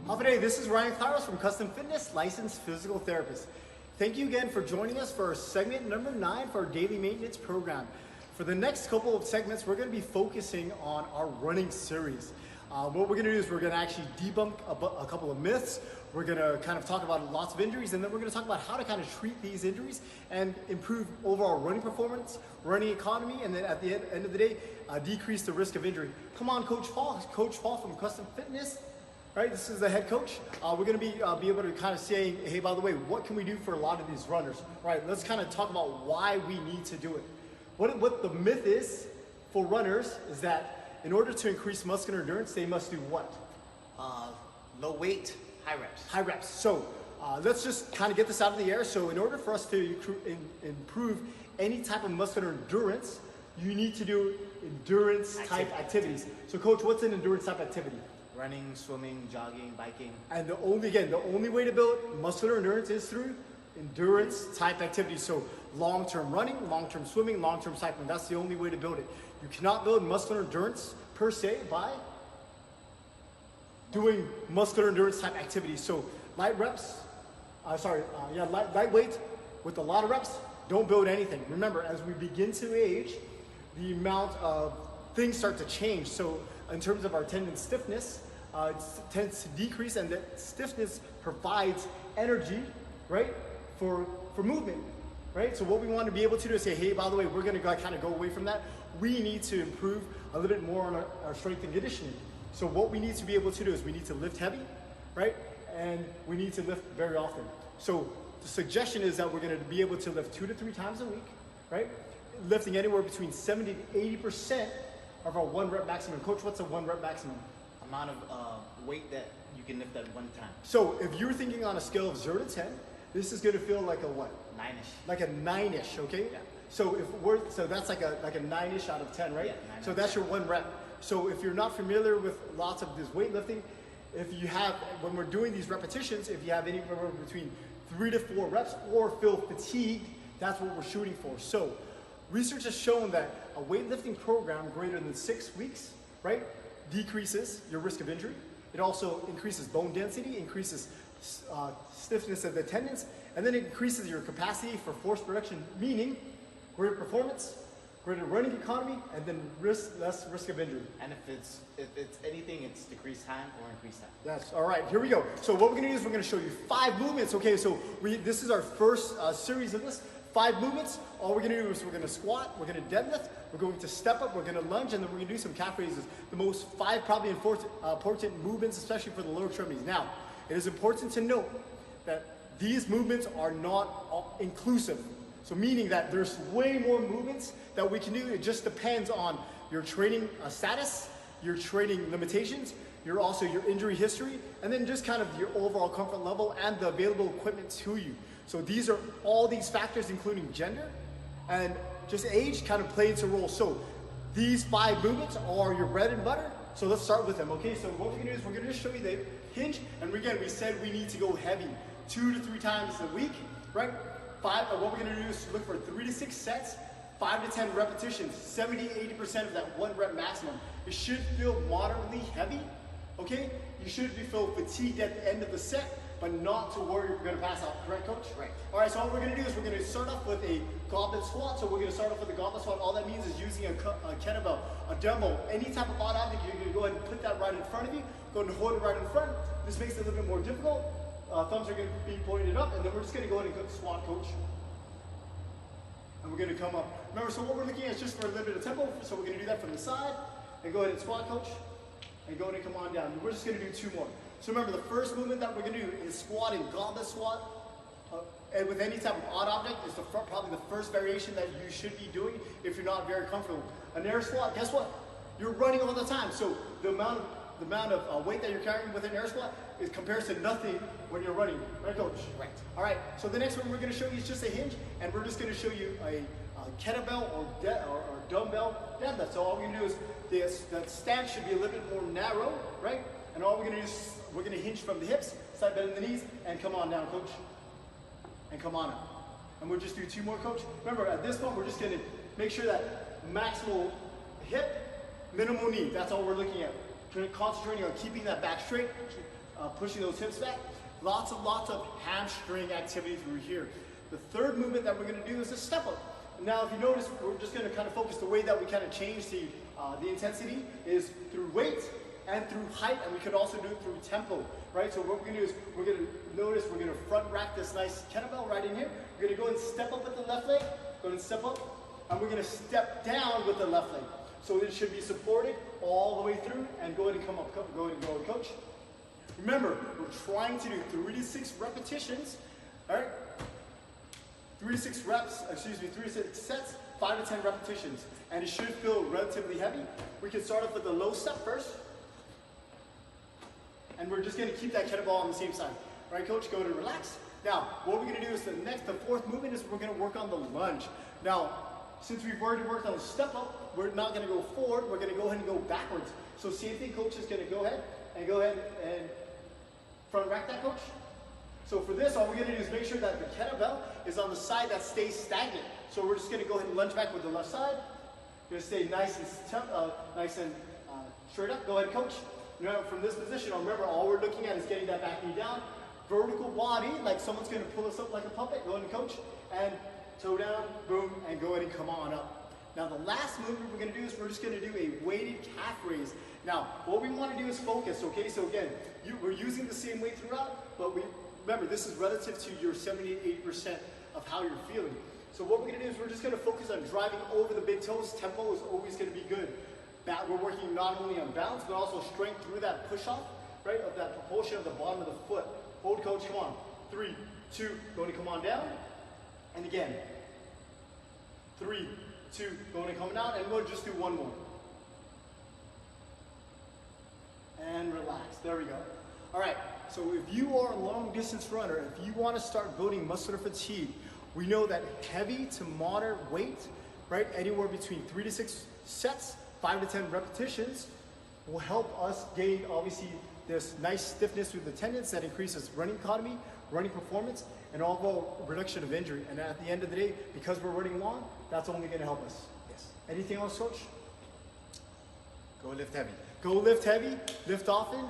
Today, this is Ryan Claros from Custom Fitness, licensed physical therapist. Thank you again for joining us for segment number 9 for our daily maintenance program. For the next couple of segments, we're going to be focusing on our running series. What we're going to do is we're going to actually debunk a couple of myths. We're going to kind of talk about lots of injuries, and then we're going to talk about how to kind of treat these injuries and improve overall running performance, running economy, and then at the end of the day, decrease the risk of injury. Come on, Coach Paul from Custom Fitness. Right, this is the head coach. We're going to be able to kind of say, hey, by the way, what can we do for a lot of these runners? Right, let's kind of talk about why we need to do it. What the myth is for runners is that in order to increase muscular endurance, they must do what? Low weight, high reps. High reps. So let's just kind of get this out of the air. So in order for us to improve any type of muscular endurance, you need to do endurance type activities. So coach, what's an endurance type activity? Running, swimming, jogging, biking. And the only way to build muscular endurance is through endurance type activities. So long-term running, long-term swimming, long-term cycling. That's the only way to build it. You cannot build muscular endurance per se by doing muscular endurance type activities. So light weight with a lot of reps, don't build anything. Remember, as we begin to age, the amount of things start to change. So in terms of our tendon stiffness, it tends to decrease, and that stiffness provides energy, right, for movement, right? So what we want to be able to do is say, hey, by the way, we're going to kind of go away from that. We need to improve a little bit more on our strength and conditioning. So what we need to be able to do is we need to lift heavy, right? And we need to lift very often. So the suggestion is that we're going to be able to lift 2 to 3 times a week, right? Lifting anywhere between 70 to 80% of our 1 rep maximum. Coach, what's a 1 rep maximum? Amount of weight that you can lift at one time. So if you're thinking on a scale of 0 to 10, this is going to feel like a what? 9-ish. Like a 9-ish, okay? Yeah. So that's like a 9-ish out of 10, right? Yeah, 9 so that's your 1 rep. So if you're not familiar with lots of this weightlifting, when we're doing these repetitions, if you have anywhere between 3 to 4 reps or feel fatigued, that's what we're shooting for. So research has shown that a weightlifting program greater than 6 weeks, right, decreases your risk of injury. It also increases bone density, increases stiffness of the tendons, and then it increases your capacity for force production, meaning greater performance, greater running economy, and then less risk of injury. And if it's anything, it's decreased time or increased time. That's all right. Here we go. So what we're going to do is we're going to show you 5 movements. Okay, so this is our first series of this. 5 movements. All we're going to do is we're going to squat, we're going to deadlift, we're going to step up, we're going to lunge, and then we're going to do some calf raises. The most 5 probably important movements, especially for the lower extremities. Now, it is important to note that these movements are not inclusive. So meaning that there's way more movements that we can do. It just depends on your training status, your training limitations, your injury history, and then just kind of your overall comfort level and the available equipment to you. So these are all these factors, including gender and just age, kind of play into a role. So these 5 movements are your bread and butter. So let's start with them. Okay, so what we're gonna do is we're gonna just show you the hinge. And again, we said we need to go heavy 2 to 3 times a week, right? What we're gonna do is look for 3 to 6 sets, 5 to 10 repetitions, 70 to 80% of that 1 rep maximum. It should feel moderately heavy, okay? You should feel fatigued at the end of the set, but not to worry we're going to pass out. Correct, coach? Right. All right, so what we're going to do is we're going to start off with a goblet squat. So we're going to start off with a goblet squat. All that means is using a kettlebell, a dumbbell, any type of odd object. You're going to go ahead and put that right in front of you. Go ahead and hold it right in front. This makes it a little bit more difficult. Thumbs are going to be pointed up, and then we're just going to go ahead and go squat, coach. And we're going to come up. Remember, so what we're looking at is just for a little bit of tempo. So we're going to do that from the side. And go ahead and squat, coach. And go ahead and come on down. We're just going to do 2 more. So remember, the first movement that we're going to do is squatting, goblet squat, and with any type of odd object is probably the first variation that you should be doing if you're not very comfortable. An air squat, guess what? You're running all the time, so the amount of weight that you're carrying with an air squat compares to nothing when you're running, right, coach? Right. All right. So the next one we're going to show you is just a hinge, and we're just going to show you a kettlebell or dumbbell deadlift. So all we're going to do is that stance should be a little bit more narrow, right? And all we're going to do is we're going to hinge from the hips, side bend in the knees, and come on down, coach. And come on up. And we'll just do 2 more, coach. Remember, at this point, we're just going to make sure that maximal hip, minimal knee. That's all we're looking at. Concentrating on keeping that back straight, pushing those hips back. Lots of hamstring activity through here. The third movement that we're going to do is a step up. Now, if you notice, we're just going to kind of focus the way that we kind of change the intensity is through weight and through height, and we could also do it through tempo, right? So what we're going to do is we're going to notice we're going to front rack this nice kettlebell right in here. We're going to go and step up with the left leg, go and step up, and we're going to step down with the left leg. So it should be supported all the way through, and go ahead and come up, go ahead and go, coach. Remember, we're trying to do 3 to 6 repetitions, all right? 3 to 6 sets, 5 to 10 repetitions, and it should feel relatively heavy. We can start off with the low step first, and we're just going to keep that kettlebell on the same side. All right, coach, go to relax. Now, what we're going to do is the fourth movement is we're going to work on the lunge. Now, since we've already worked on the step up, we're not going to go forward, we're going to go ahead and go backwards. So same thing, coach is going to go ahead and front rack that, coach. So for this, all we're going to do is make sure that the kettlebell is on the side that stays stagnant. So we're just going to go ahead and lunge back with the left side. We're going to stay nice and straight up. Go ahead, coach. Now, from this position, remember, all we're looking at is getting that back knee down. Vertical body, like someone's going to pull us up like a puppet. Go ahead and coach. And toe down, boom, and go ahead and come on up. Now, the last movement we're going to do is we're just going to do a weighted calf raise. Now, what we want to do is focus, okay? So again, we're using the same weight throughout, but remember, this is relative to your 70 to 80% of how you're feeling. So what we're going to do is we're just going to focus on driving over the big toes. Tempo is always going to be good. We're working not only on balance, but also strength through that push-off, right, of that propulsion of the bottom of the foot. Hold, coach, come on. 3, 2, going to come on down. And again. 3, 2, going to come down, and we'll just do one more. And relax. There we go. All right. So if you are a long distance runner, if you want to start building muscular fatigue, we know that heavy to moderate weight, right, anywhere between 3 to 6 sets, 5 to 10 repetitions, will help us gain, obviously, this nice stiffness through the tendons that increases running economy, running performance, and overall reduction of injury. And at the end of the day, because we're running long, that's only going to help us. Yes. Anything else, coach? Go lift heavy. Go lift heavy, lift often,